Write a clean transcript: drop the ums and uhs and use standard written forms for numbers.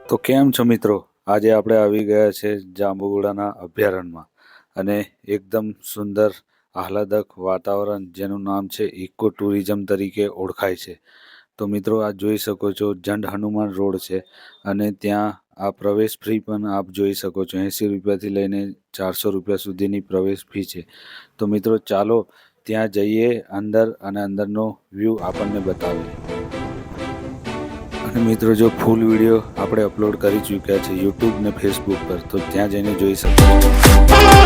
તો કેમ છો મિત્રો? આજે આપણે આવી ગયા છે જાંબુઘોડાના અભયારણ્યમાં અને એકદમ સુંદર આહલાદક વાતાવરણ જેનું નામ છે ઇકો ટુરિઝમ તરીકે ઓળખાય છે. તો મિત્રો આ જોઈ શકો છો જંડ હનુમાન રોડ છે અને ત્યાં આ પ્રવેશ ફી પણ આપ જોઈ શકો છો 80 રૂપિયાથી લઈને 400 રૂપિયા સુધીની પ્રવેશ ફી છે. તો મિત્રો ચાલો ત્યાં જઈએ અંદર અને અંદરનો વ્યૂ આપણને બતાવીએ. અને મિત્રો જો ફૂલ વિડીયો આપણે અપલોડ કરી ચૂક્યા છે યુટ્યુબ ને ફેસબુક પર, તો ત્યાં જઈને જોઈ શકો છો.